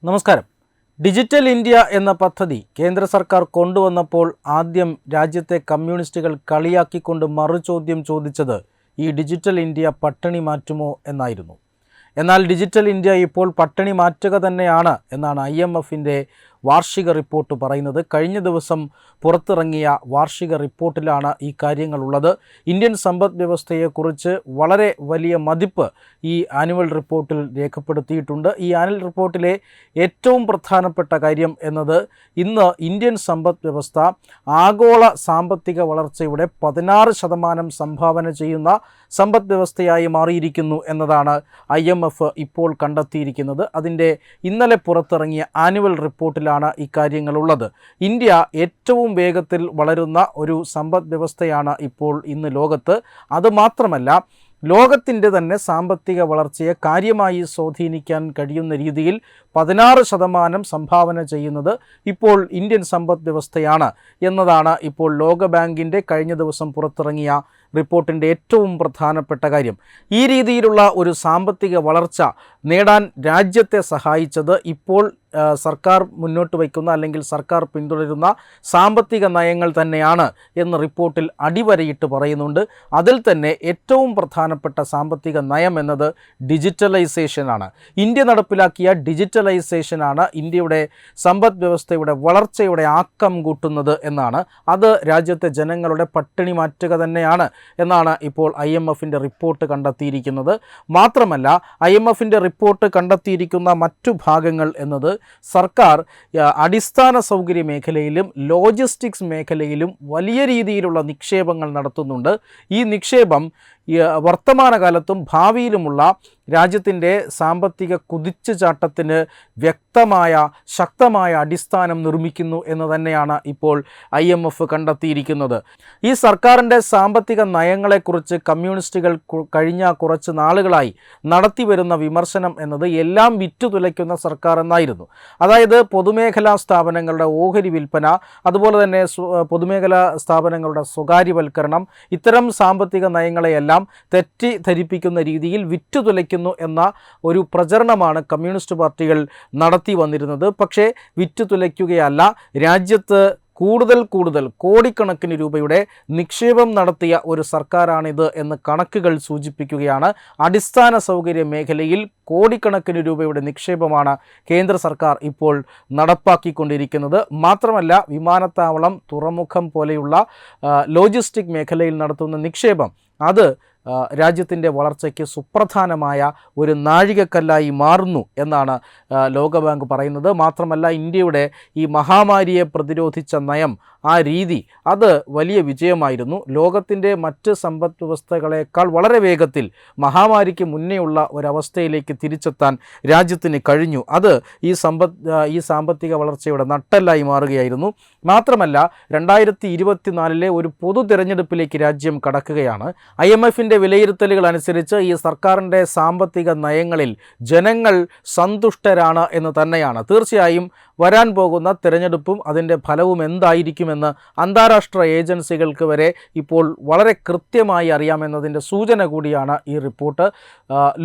നമസ്കാരം. Digital India എന്ന പദ്ധതി കേന്ദ്ര സർക്കാർ കൊണ്ടുവന്നപ്പോൾ ആദ്യം രാജ്യത്തെ കമ്മ്യൂണിസ്റ്റുകൾ കളിയാക്കിക്കൊണ്ട് മറുചോദ്യം ചോദിച്ചത് ഈ ഡിജിറ്റൽ ഇന്ത്യ പട്ടിണി മാറ്റുമോ എന്നായിരുന്നു. എന്നാൽ ഡിജിറ്റൽ ഇന്ത്യ ഇപ്പോൾ പട്ടിണി മാറ്റുക തന്നെയാണ് എന്നാണ് IMFൻ്റെ വാർഷിക റിപ്പോർട്ട് പറയുന്നത്. കഴിഞ്ഞ ദിവസം പുറത്തിറങ്ങിയ വാർഷിക റിപ്പോർട്ടിലാണ് ഈ കാര്യങ്ങളുള്ളത്. ഇന്ത്യൻ സമ്പദ് വ്യവസ്ഥയെക്കുറിച്ച് വളരെ വലിയ മതിപ്പ് ഈ ആനുവൽ റിപ്പോർട്ടിൽ രേഖപ്പെടുത്തിയിട്ടുണ്ട്. ഈ ആനുവൽ റിപ്പോർട്ടിലെ ഏറ്റവും പ്രധാനപ്പെട്ട കാര്യം എന്നത് ഇന്ന് ഇന്ത്യൻ സമ്പദ് വ്യവസ്ഥ ആഗോള സാമ്പത്തിക വളർച്ചയുടെ 16% സംഭാവന ചെയ്യുന്ന സമ്പദ് വ്യവസ്ഥയായി മാറിയിരിക്കുന്നു എന്നതാണ് IMF ഇപ്പോൾ കണ്ടെത്തിയിരിക്കുന്നത്. അതിൻ്റെ ഇന്നലെ പുറത്തിറങ്ങിയ ആനുവൽ റിപ്പോർട്ടിലാണ് ഇക്കാര്യങ്ങളുള്ളത്. ഇന്ത്യ ഏറ്റവും വേഗത്തിൽ വളരുന്ന ഒരു സമ്പദ് വ്യവസ്ഥയാണ് ഇപ്പോൾ ഇന്ന് ലോകത്ത്. അതുമാത്രമല്ല, ലോകത്തിൻ്റെ തന്നെ സാമ്പത്തിക വളർച്ചയെ കാര്യമായി സ്വാധീനിക്കാൻ കഴിയുന്ന രീതിയിൽ 16% സംഭാവന ചെയ്യുന്നത് ഇപ്പോൾ ഇന്ത്യൻ സമ്പദ് വ്യവസ്ഥയാണ് എന്നതാണ് ഇപ്പോൾ ലോകബാങ്കിൻ്റെ കഴിഞ്ഞ ദിവസം പുറത്തിറങ്ങിയ റിപ്പോർട്ടിൻ്റെ ഏറ്റവും പ്രധാനപ്പെട്ട കാര്യം. ഈ രീതിയിലുള്ള ഒരു സാമ്പത്തിക വളർച്ച നേടാൻ രാജ്യത്തെ സഹായിച്ചത് ഇപ്പോൾ സർക്കാർ മുന്നോട്ട് വയ്ക്കുന്ന അല്ലെങ്കിൽ സർക്കാർ പിന്തുടരുന്ന സാമ്പത്തിക നയങ്ങൾ തന്നെയാണ് എന്ന് റിപ്പോർട്ടിൽ അടിവരയിട്ട് പറയുന്നുണ്ട്. അതിൽ തന്നെ ഏറ്റവും പ്രധാനപ്പെട്ട സാമ്പത്തിക നയം എന്നത് ഡിജിറ്റലൈസേഷനാണ്. ഇന്ത്യ നടപ്പിലാക്കിയ ഡിജിറ്റലൈസേഷനാണ് ഇന്ത്യയുടെ സമ്പദ് വ്യവസ്ഥയുടെ വളർച്ചയുടെ ആക്കം കൂട്ടുന്നത് എന്നാണ്. അത് രാജ്യത്തെ ജനങ്ങളുടെ പട്ടിണി മാറ്റുക തന്നെയാണ് എന്നാണ് ഇപ്പോൾ IMFൻ്റെ റിപ്പോർട്ട് കണ്ടെത്തിയിരിക്കുന്നത്. മാത്രമല്ല, IMFൻ്റെ റിപ്പോർട്ട് കണ്ടെത്തിയിരിക്കുന്ന മറ്റു ഭാഗങ്ങൾ എന്നത് സർക്കാർ അടിസ്ഥാന സൗകര്യ മേഖലയിലും ലോജിസ്റ്റിക്സ് മേഖലയിലും വലിയ രീതിയിലുള്ള നിക്ഷേപങ്ങൾ നടത്തുന്നുണ്ട്. ഈ നിക്ഷേപം വർത്തമാനകാലത്തും ഭാവിയിലുമുള്ള രാജ്യത്തിൻ്റെ സാമ്പത്തിക കുതിച്ചുചാട്ടത്തിന് വ്യക്തമായ ശക്തമായ അടിസ്ഥാനം നിർമ്മിക്കുന്നു എന്ന് തന്നെയാണ് ഇപ്പോൾ IMF കണ്ടെത്തിയിരിക്കുന്നത്. ഈ സർക്കാരിൻ്റെ സാമ്പത്തിക നയങ്ങളെക്കുറിച്ച് കമ്മ്യൂണിസ്റ്റുകൾ കഴിഞ്ഞ കുറച്ച് നാളുകളായി നടത്തിവരുന്ന വിമർശനം എന്നത് എല്ലാം വിറ്റുതുലയ്ക്കുന്ന സർക്കാർ എന്നായിരുന്നു. അതായത് പൊതുമേഖലാ സ്ഥാപനങ്ങളുടെ ഓഹരി വിൽപ്പന, അതുപോലെ തന്നെ പൊതുമേഖലാ സ്ഥാപനങ്ങളുടെ സ്വകാര്യവൽക്കരണം, ഇത്തരം സാമ്പത്തിക നയങ്ങളെയെല്ലാം തെറ്റിദ്ധരിപ്പിക്കുന്ന രീതിയിൽ വിറ്റുതുലയ്ക്കുന്നു എന്ന ഒരു പ്രചരണമാണ് കമ്മ്യൂണിസ്റ്റ് പാർട്ടികൾ നടത്തി വന്നിരുന്നത്. പക്ഷേ വിറ്റുതുലയ്ക്കുകയല്ല, രാജ്യത്ത് കൂടുതൽ കോടിക്കണക്കിന് രൂപയുടെ നിക്ഷേപം നടത്തിയ ഒരു സർക്കാരാണിത് എന്ന് കണക്കുകൾ സൂചിപ്പിക്കുകയാണ്. അടിസ്ഥാന സൗകര്യ മേഖലയിൽ കോടിക്കണക്കിന് രൂപയുടെ നിക്ഷേപമാണ് കേന്ദ്ര സർക്കാർ ഇപ്പോൾ നടപ്പാക്കിക്കൊണ്ടിരിക്കുന്നത്. മാത്രമല്ല, വിമാനത്താവളം, തുറമുഖം പോലെയുള്ള ലോജിസ്റ്റിക് മേഖലയിൽ നടത്തുന്ന നിക്ഷേപം അത് രാജ്യത്തിൻ്റെ വളർച്ചയ്ക്ക് സുപ്രധാനമായ ഒരു നാഴികക്കല്ലായി മാറുന്നു എന്നാണ് ലോകബാങ്ക് പറയുന്നത്. മാത്രമല്ല, ഇന്ത്യയുടെ ഈ മഹാമാരിയെ പ്രതിരോധിച്ച നയം, ആ രീതി, അത് വലിയ വിജയമായിരുന്നു. ലോകത്തിൻ്റെ മറ്റ് സമ്പദ് വ്യവസ്ഥകളേക്കാൾ വളരെ വേഗത്തിൽ മഹാമാരിക്ക് മുന്നേയുള്ള ഒരവസ്ഥയിലേക്ക് തിരിച്ചെത്താൻ രാജ്യത്തിന് കഴിഞ്ഞു. അത് ഈ സാമ്പത്തിക വളർച്ചയുടെ നട്ടെല്ലായി മാറുകയായിരുന്നു. മാത്രമല്ല, 2024 ഒരു പൊതു തിരഞ്ഞെടുപ്പിലേക്ക് രാജ്യം കടക്കുകയാണ്. IMFൻ്റെ വിലയിരുത്തലുകൾ അനുസരിച്ച് ഈ സർക്കാരിൻ്റെ സാമ്പത്തിക നയങ്ങളിൽ ജനങ്ങൾ സന്തുഷ്ടരാണ് എന്ന് തന്നെയാണ്. തീർച്ചയായും വരാൻ പോകുന്ന തിരഞ്ഞെടുപ്പും അതിൻ്റെ ഫലവും എന്തായിരിക്കുമെന്ന് അന്താരാഷ്ട്ര ഏജൻസികൾക്ക് വരെ ഇപ്പോൾ വളരെ കൃത്യമായി അറിയാമെന്നതിൻ്റെ സൂചന കൂടിയാണ് ഈ റിപ്പോർട്ട്.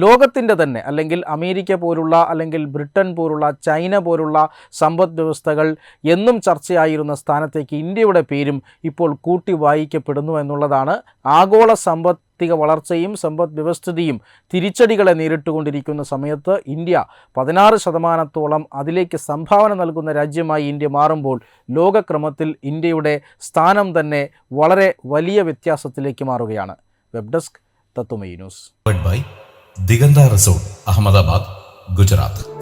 ലോകത്തിൻ്റെ തന്നെ, അല്ലെങ്കിൽ അമേരിക്ക പോലുള്ള, അല്ലെങ്കിൽ ബ്രിട്ടൻ പോലുള്ള, ചൈന പോലുള്ള സമ്പദ് വ്യവസ്ഥകൾ എന്നും ചർച്ചയായിരുന്ന സ്ഥാനത്തേക്ക് ഇന്ത്യയുടെ പേരും ഇപ്പോൾ കൂട്ടി വായിക്കപ്പെടുന്നു എന്നുള്ളതാണ്. ആഗോള സാമ്പത്തിക വളർച്ചയും സമ്പദ് വ്യവസ്ഥിതിയും തിരിച്ചടികളെ നേരിട്ടുകൊണ്ടിരിക്കുന്ന സമയത്ത് ഇന്ത്യ 16% അതിലേക്ക് സംഭാവന നൽകുന്ന രാജ്യമായി ഇന്ത്യ മാറുമ്പോൾ ലോകക്രമത്തിൽ ഇന്ത്യയുടെ സ്ഥാനം തന്നെ വളരെ വലിയ വ്യത്യാസത്തിലേക്ക് മാറുകയാണ്. Web desk Tatwamayi news. Diganta resort, Ahmedabad, Gujarat.